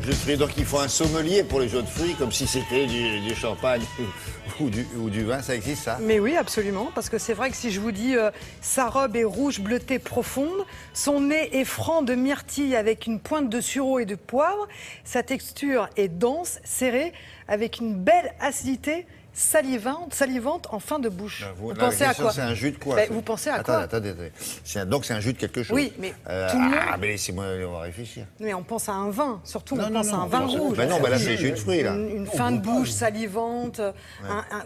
jus de fruits. Donc il faut un sommelier pour les jus de fruits, comme si c'était du champagne ou du vin. Ça existe, ça? Mais oui, absolument, parce que c'est vrai que si je vous dis sa robe est rouge bleutée profonde, son nez est franc de myrtille avec une pointe de sureau et de poivre, sa texture est dense, serrée, avec une belle acidité salivante en fin de bouche. Vous pensez à quoi? C'est un jus de quoi? Vous pensez à quoi? Attendez. Donc c'est un jus de quelque chose. Oui, mais tout le monde... Ah, mais laissez-moi, on va réfléchir. Mais on pense à un vin, surtout on pense à un non, vin rouge. Ben non, là c'est jus de fruits, là. Une fin de bouche salivante,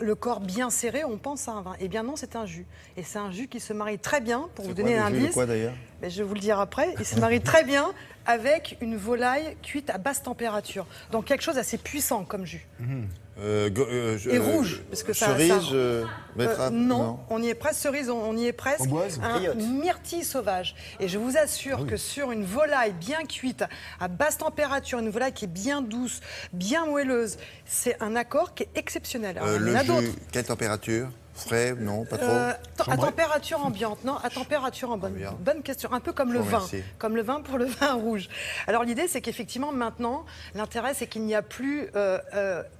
le corps bien serré, on pense à un vin. Eh bien non, c'est un jus. Et c'est un jus qui se marie très bien, pour vous donner un indice. C'est quoi d'ailleurs? Je vais vous le dire après. Il se marie très bien avec une volaille cuite à basse température. Donc quelque chose d'assez puissant comme jus. Et rouge, parce que cerise, betterave, non, on y est presque. Cerise, on y est presque. Framboise, une myrtille sauvage. Et je vous assure que sur une volaille bien cuite, à basse température, une volaille qui est bien douce, bien moelleuse, c'est un accord qui est exceptionnel. Alors, il y en a d'autres. Quelle température? Frais? Non, pas trop? À température ambiante, non, à températion ambiante. Bonne question, un peu comme le vin, comme le vin pour le vin rouge. Alors l'idée, c'est qu'effectivement, maintenant, l'intérêt, c'est qu'il n'y a plus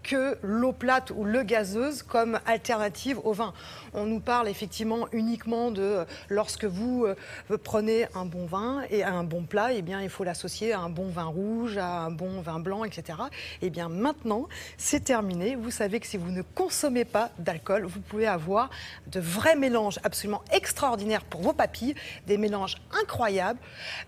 que l'eau plate ou le gazeuse comme alternative au vin. On nous parle effectivement uniquement de lorsque vous prenez un bon vin et un bon plat, eh bien, il faut l'associer à un bon vin rouge, à un bon vin blanc, etc. Eh bien, maintenant, c'est terminé. Vous savez que si vous ne consommez pas d'alcool, vous pouvez avoir de vrais mélanges absolument extraordinaires pour vos papilles, des mélanges incroyables,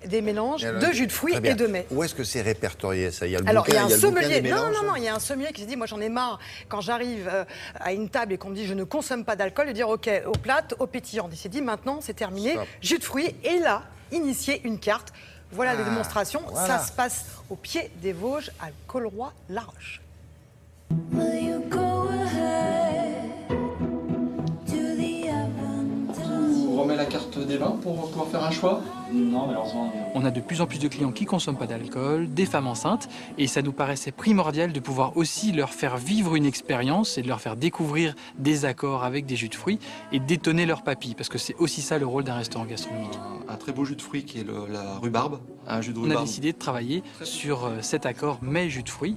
des mélanges de jus de fruits et de mets. Où est-ce que c'est répertorié, ça? Il y a le Alors, bouquin, il y a un sommelier. Non, Il y a un sommelier qui s'est dit, moi j'en ai marre quand j'arrive à une table et qu'on me dit je ne consomme pas d'alcool, de dire ok, aux plates, aux pétillantes. Il s'est dit maintenant c'est terminé, Stop. Jus de fruits, et là, initier une carte. Voilà les démonstrations. Voilà. Ça se passe au pied des Vosges, à Colroy-la-Roche. On remet la carte des vins pour pouvoir faire un choix? Non, malheureusement. On a de plus en plus de clients qui ne consomment pas d'alcool, des femmes enceintes, et ça nous paraissait primordial de pouvoir aussi leur faire vivre une expérience et de leur faire découvrir des accords avec des jus de fruits et d'étonner leurs papilles, parce que c'est aussi ça le rôle d'un restaurant gastronomique. Un très beau jus de fruits qui est la rhubarbe, un jus de On rhubarbe. a décidé de travailler sur cet accord mets jus de fruits.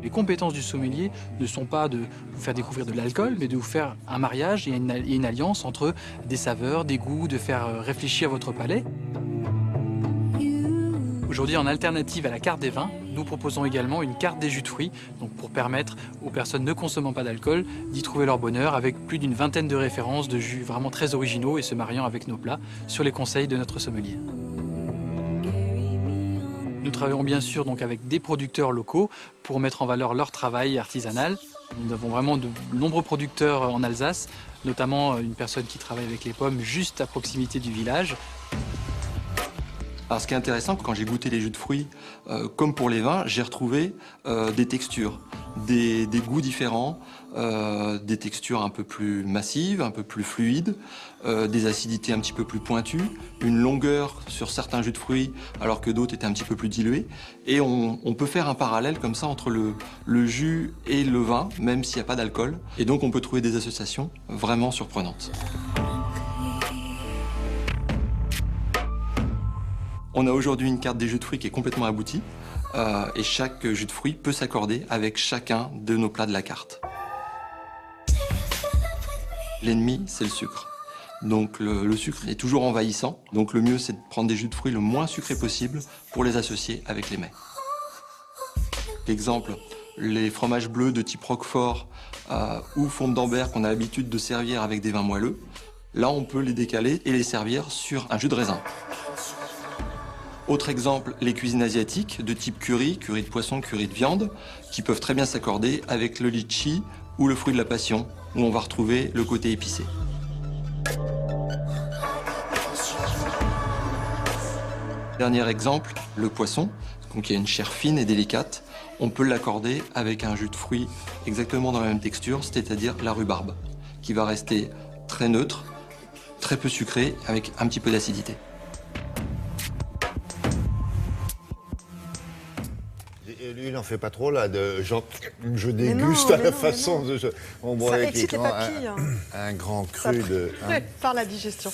Les compétences du sommelier ne sont pas de vous faire découvrir de l'alcool, mais de vous faire un mariage et une alliance entre des saveurs, des goûts, de faire réfléchir votre palais. Aujourd'hui, en alternative à la carte des vins, nous proposons également une carte des jus de fruits, donc pour permettre aux personnes ne consommant pas d'alcool d'y trouver leur bonheur, avec plus d'une vingtaine de références de jus vraiment très originaux et se mariant avec nos plats, sur les conseils de notre sommelier. Nous travaillons bien sûr donc avec des producteurs locaux pour mettre en valeur leur travail artisanal. Nous avons vraiment de nombreux producteurs en Alsace, notamment une personne qui travaille avec les pommes juste à proximité du village. Alors, ce qui est intéressant, quand j'ai goûté les jus de fruits, comme pour les vins, j'ai retrouvé des textures, des goûts différents, des textures un peu plus massives, un peu plus fluides, des acidités un petit peu plus pointues, une longueur sur certains jus de fruits alors que d'autres étaient un petit peu plus dilués. Et on peut faire un parallèle comme ça entre le jus et le vin, même s'il n'y a pas d'alcool. Et donc on peut trouver des associations vraiment surprenantes. On a aujourd'hui une carte des jus de fruits qui est complètement aboutie et chaque jus de fruits peut s'accorder avec chacun de nos plats de la carte. L'ennemi, c'est le sucre. Donc le sucre est toujours envahissant, donc le mieux c'est de prendre des jus de fruits le moins sucrés possible pour les associer avec les mets. Exemple, les fromages bleus de type Roquefort ou fonte d'Ambert qu'on a l'habitude de servir avec des vins moelleux, là on peut les décaler et les servir sur un jus de raisin. Autre exemple, les cuisines asiatiques de type curry, curry de poisson, curry de viande, qui peuvent très bien s'accorder avec le litchi ou le fruit de la passion, où on va retrouver le côté épicé. Dernier exemple, le poisson, donc il y a une chair fine et délicate, on peut l'accorder avec un jus de fruits exactement dans la même texture, c'est-à-dire la rhubarbe, qui va rester très neutre, très peu sucré, avec un petit peu d'acidité. lui, il n'en fait pas trop, là, genre, je déguste à la façon de... On boit avec excite les papilles. Un grand cru de... Par la digestion.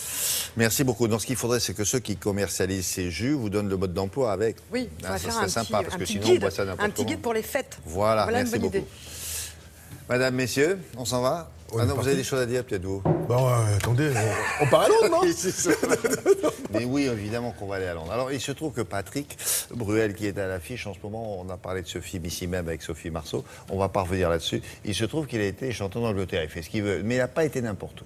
Merci beaucoup. Donc, ce qu'il faudrait, c'est que ceux qui commercialisent ces jus vous donnent le mode d'emploi avec. Oui, on va ça faire serait sympa, parce que sinon, on boit ça n'importe comment. Un petit guide pour les fêtes. Voilà, une merci bonne beaucoup. idée. Madame, messieurs, on s'en va? On Ah est non, vous parti. avez des choses à dire, peut-être vous? Bon, attendez, on part à Londres, non? Oui, c'est ça. Mais oui, évidemment qu'on va aller à Londres. Alors, il se trouve que Patrick Bruel, qui est à l'affiche en ce moment, on a parlé de ce film ici même avec Sophie Marceau, on va pas revenir là-dessus. Il se trouve qu'il a été chanteur d'Angleterre, il fait ce qu'il veut, mais il n'a pas été n'importe où.